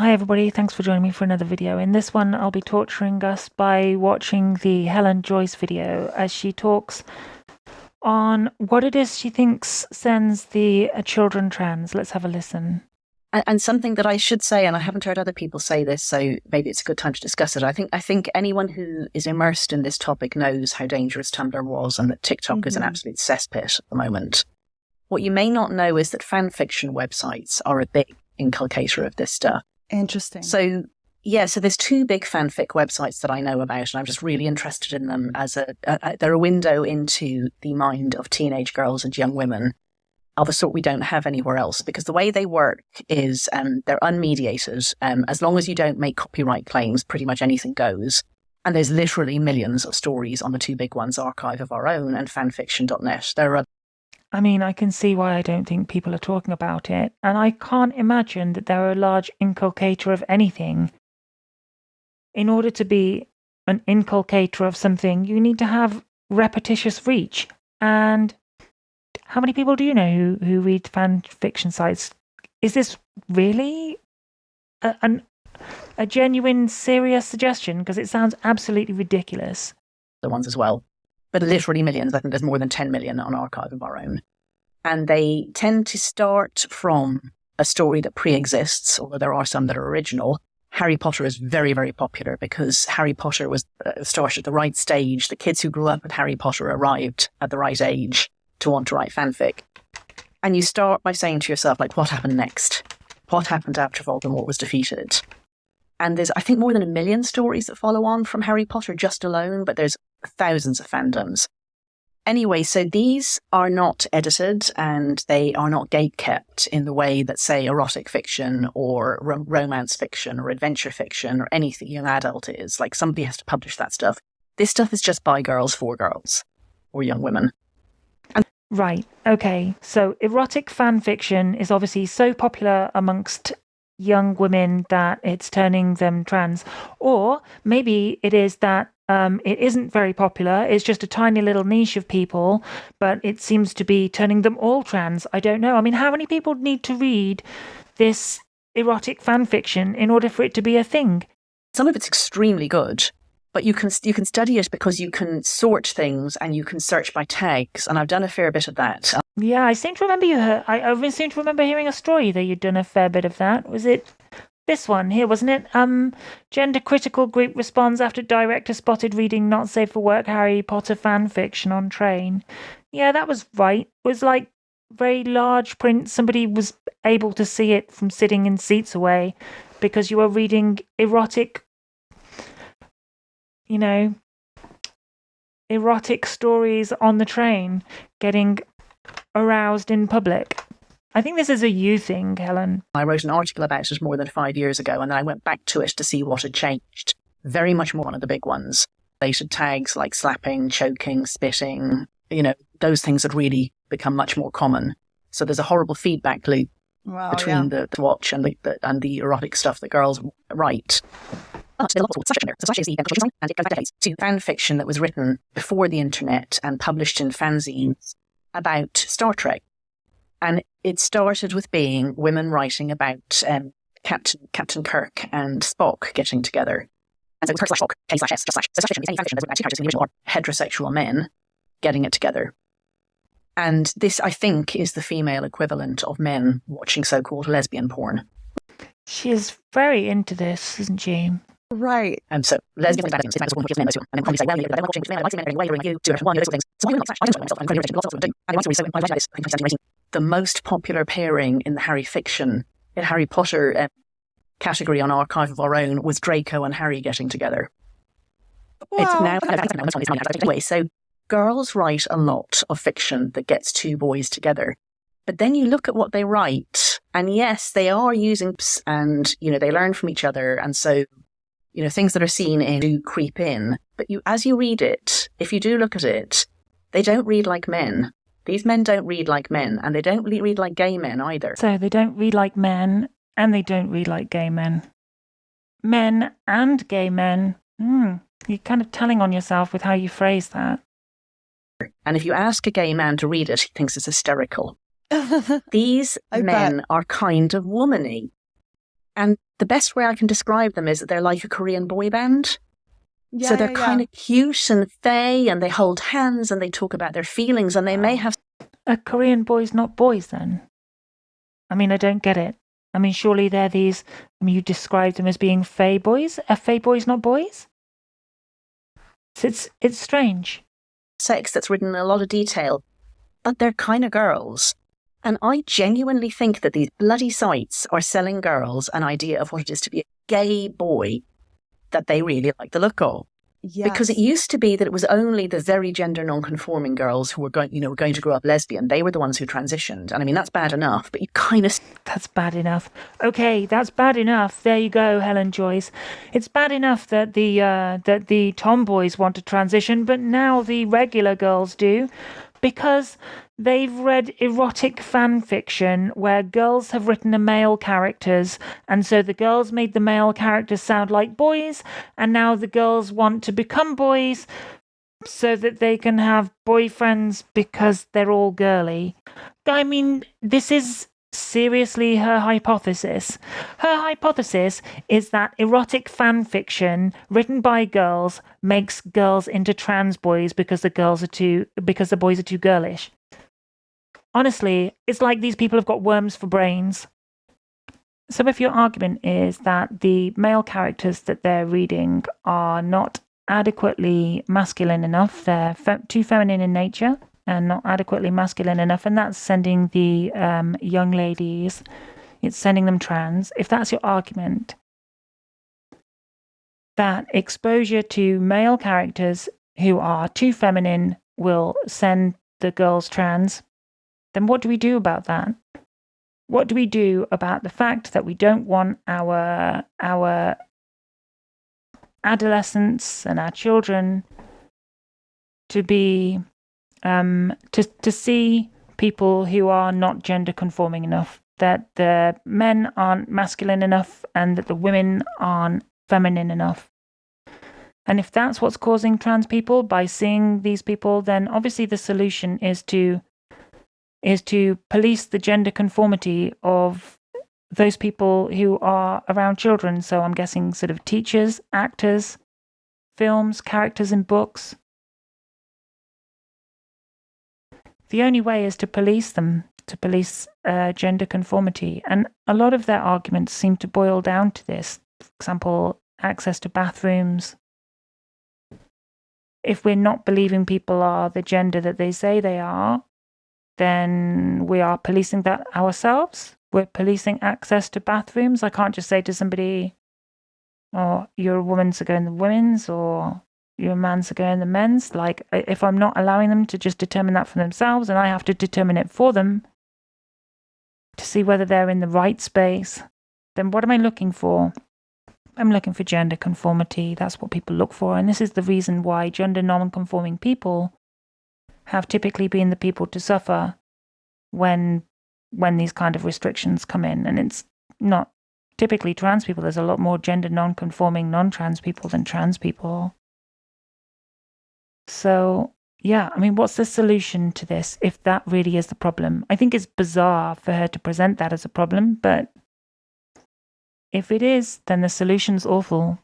Hi everybody, thanks for joining me for another video. In this one, I'll be torturing us by watching the Helen Joyce video as she talks on what it is she thinks sends the children trans. Let's have a listen. And something that I should say, and I haven't heard other people say this, so maybe it's a good time to discuss it. I think anyone who is immersed in this topic knows how dangerous Tumblr was and that TikTok is an absolute cesspit at the moment. What you may not know is that fan fiction websites are a big inculcator of this stuff. Interesting. So there's two big fanfic websites that I know about, and I'm just really interested in them as they're a window into the mind of teenage girls and young women of a sort we don't have anywhere else, because the way they work is they're unmediated. As long as you don't make copyright claims, pretty much anything goes. And there's literally millions of stories on the two big ones, Archive of Our Own and fanfiction.net. I mean, I can see why I don't think people are talking about it, and I can't imagine that they're a large inculcator of anything. In order to be an inculcator of something, you need to have repetitious reach. And how many people do you know who read fan fiction sites? Is this really a genuine, serious suggestion? Because it sounds absolutely ridiculous. The ones as well. But literally millions. I think there's more than 10 million on Archive of Our Own. And they tend to start from a story that pre-exists, although there are some that are original. Harry Potter is very, very popular because Harry Potter was started at the right stage. The kids who grew up with Harry Potter arrived at the right age to want to write fanfic. And you start by saying to yourself, like, what happened next? What happened after Voldemort was defeated? And there's, I think, more than 1 million stories that follow on from Harry Potter just alone, but there's thousands of fandoms. Anyway, so these are not edited and they are not gatekept in the way that, say, erotic fiction or romance fiction or adventure fiction or anything young adult is. Like, somebody has to publish that stuff. This stuff is just by girls for girls or young women. Right, okay. So erotic fan fiction is obviously so popular amongst young women that it's turning them trans. Or maybe it is that it isn't very popular. It's just a tiny little niche of people, but it seems to be turning them all trans. I don't know. I mean, how many people need to read this erotic fan fiction in order for it to be a thing? Some of it's extremely good, but you can study it because you can sort things and you can search by tags. And I've done a fair bit of that. Yeah, I seem to remember I seem to remember hearing a story that you'd done a fair bit of that. Was it this one here, wasn't it? Gender critical group responds after director spotted reading not safe for work Harry Potter fan fiction on train. Yeah, that was right. It was like very large print. Somebody was able to see it from sitting in seats away because you were reading erotic, erotic stories on the train, getting aroused in public. I think this is a you thing, Helen. I wrote an article about it more than 5 years ago, and then I went back to it to see what had changed. Very much more one of the big ones. Related tags like slapping, choking, spitting, those things had really become much more common. So there's a horrible feedback loop between the watch and the erotic stuff that girls write. To fan fiction that was written before the internet and published in fanzines about Star Trek. And it started with being women writing about Captain Kirk and Spock getting together. And so Kirk/Spock, K/S, or heterosexual men getting it together. And this, I think, is the female equivalent of men watching so-called lesbian porn. She is very into this, isn't she? Right. And so lesbian is and then probably say, well, I'm watching men, you, 2 1, those things. So I don't myself, I'm very interested in lots of them do. And so the most popular pairing in the Harry Potter category on Archive of Our Own was Draco and Harry getting together. Wow. Anyway, so girls write a lot of fiction that gets two boys together. But then you look at what they write, and yes, they are using and, they learn from each other. And so, things that are seen do creep in. But as you read it, if you do look at it, they don't read like men. These men don't read like men, and they don't read like gay men either. So they don't read like men, and they don't read like gay men. Men and gay men. You're kind of telling on yourself with how you phrase that. And if you ask a gay man to read it, he thinks it's hysterical. These men are kind of womany. And the best way I can describe them is that they're like a Korean boy band. Yeah, So they're kind of cute and fey, and they hold hands and they talk about their feelings, and they may have. Are Korean boys not boys then? I mean, I don't get it. I mean, surely they're these. I mean, you described them as being fey boys. Are fey boys not boys? It's strange. Sex that's written in a lot of detail, but they're kind of girls. And I genuinely think that these bloody sites are selling girls an idea of what it is to be a gay boy that they really like the look of. Yes. Because it used to be that it was only the very gender non-conforming girls who were going to grow up lesbian. They were the ones who transitioned. And I mean, that's bad enough, but you kind of... That's bad enough. Okay, that's bad enough. There you go, Helen Joyce. It's bad enough that the tomboys want to transition, but now the regular girls do, because they've read erotic fan fiction where girls have written the male characters, and so the girls made the male characters sound like boys, and now the girls want to become boys so that they can have boyfriends because they're all girly. I mean, this is seriously her hypothesis. Her hypothesis is that erotic fan fiction written by girls makes girls into trans boys because the boys are too girlish. Honestly, it's like these people have got worms for brains. So if your argument is that the male characters that they're reading are not adequately masculine enough, they're too feminine in nature and not adequately masculine enough, and that's sending the young ladies, it's sending them trans. If that's your argument, that exposure to male characters who are too feminine will send the girls trans, then what do we do about that? What do we do about the fact that we don't want our adolescents and our children to be to see people who are not gender conforming enough, that the men aren't masculine enough and that the women aren't feminine enough? And if that's what's causing trans people by seeing these people, then obviously the solution is to police the gender conformity of those people who are around children. So I'm guessing sort of teachers, actors, films, characters in books. The only way is to police them, to police gender conformity. And a lot of their arguments seem to boil down to this. For example, access to bathrooms. If we're not believing people are the gender that they say they are, then we are policing that ourselves. We're policing access to bathrooms. I can't just say to somebody, oh, you're a woman, so go in the women's, or you're a man, so go in the men's. Like, if I'm not allowing them to just determine that for themselves, and I have to determine it for them to see whether they're in the right space, then what am I looking for? I'm looking for gender conformity. That's what people look for. And this is the reason why gender non-conforming people have typically been the people to suffer when these kind of restrictions come in. And it's not typically trans people. There's a lot more gender non-conforming non-trans people than trans people. So, yeah, I mean, what's the solution to this if that really is the problem? I think it's bizarre for her to present that as a problem, but if it is, then the solution's awful.